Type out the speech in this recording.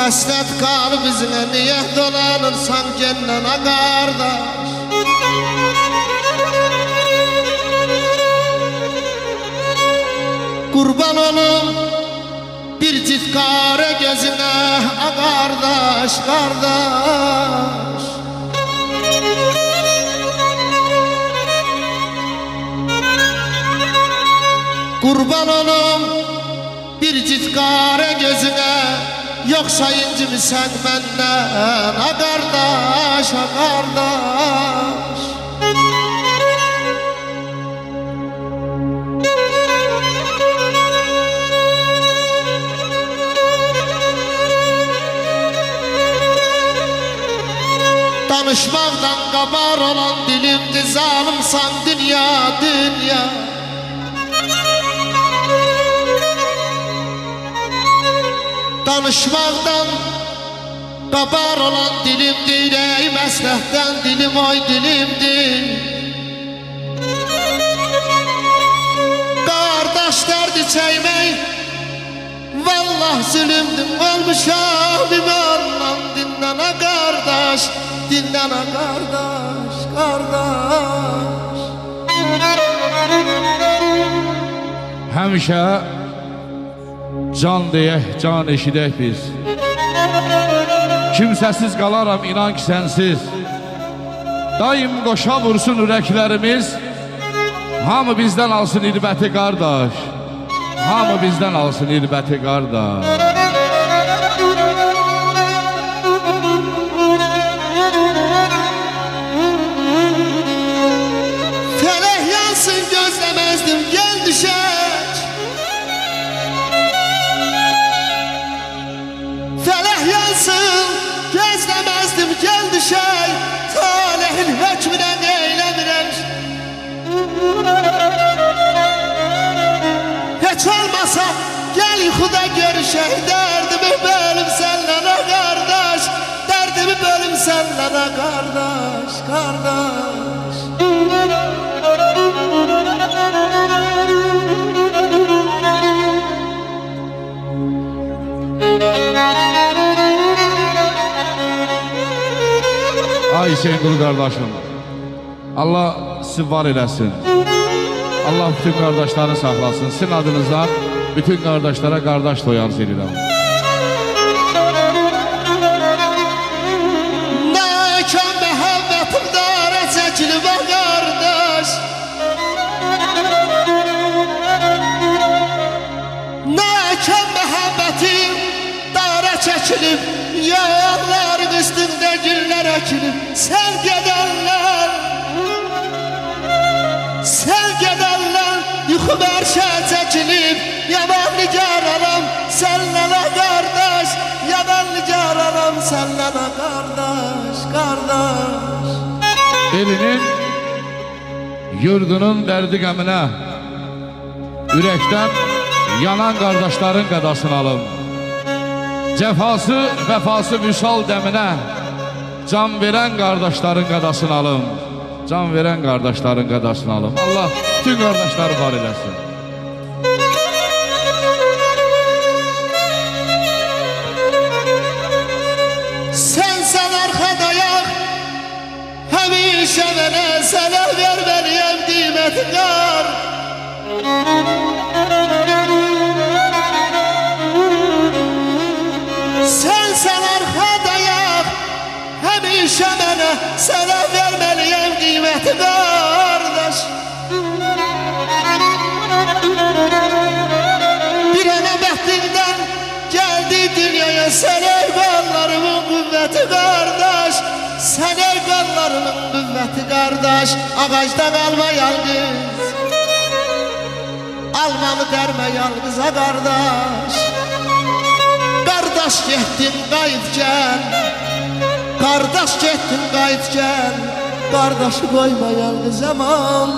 Həsrət qalıb üzünə niyə dolanırsan gənnənə qardaş? Qurban olum bir cid qara gözünə, a qardaş, qardaş. Qurban olum bir cid qara gözünə, yoxsa incimisən məndən, a qardaş, a qardaş. Danışmaqdan qabar olan dilimdir, zalımsan dünya, dünya. Danışmaqdan qabar olan dilimdir, ey məsləhətdən dilim, oy dilimdir. Qardaş dərdi çəkmək, vallah zülümdür, olmuşam imanla, dinlənə qardaş, dinlənə qardaş, qardaş. Həmişə can deyək, can eşidək biz. Kimsəsiz qalaram, inan ki sənsiz. Daim qoşa vursun ürəklərimiz. Hamı bizdən alsın irbəti qardaş. Hamı bizdən alsın irbəti qardaş. Fələk yansın gözləməzdim, gəl düşək. Fələk yansın gözləməzdim, gəl düşək. Talehin hökmünə eyləmirəm. Heç olmasa gəl yuxuda görüşək. Dərdimi bölüm sənlənə qardaş, dərdimi bölüm sənlənə qardaş, qardaş. Ay Hüseyin qardaşım, Allah sizi var eləsin. Allah bütün qardaşları saxlasın. Sizin adınızdan bütün qardaşlara qardaş toyu arz edirəm. Nəkən məhəbbətim dara çəkilib a qardaş. Nəkən məhəbbətim dara çəkilib, yolların üstündə güllər əkilib. Sən gedənlər, sən gedənlər, yuxum ərşə çəkilib. Yaman nigar aram sənlənə qardaş, yaman nigar aram sənlənə qardaş, qardaş. Elinin, yurdunun dərdi qəminə, ürəkdən yanan qardaşların qədasını alım. Cəfası, vəfası vüsal dəminə, can verən qardaşların qədasını alım. Can verən qardaşların qədasını alım. Allah bütün qardaşları var eləsin. Sənsən arxadayaq, həmişə mənə sənə verməliyəm qiyməti qar. Sənsən arxadayaq, həmişə mənə sənə verməliyəm qiyməti qardaş. Bir ana bəxtindən gəldi dünyaya, sənə qanlarımın qüvvəti qardaş. Sənə qanlarımın qüvvəti qardaş. Ağacda qalma yalqız, almanı dərmə yalqıza qardaş. Qardaş getdin qayıt gəl, qardaş getdin qayıt gəl. Qardaşı qoyma yalqız aman.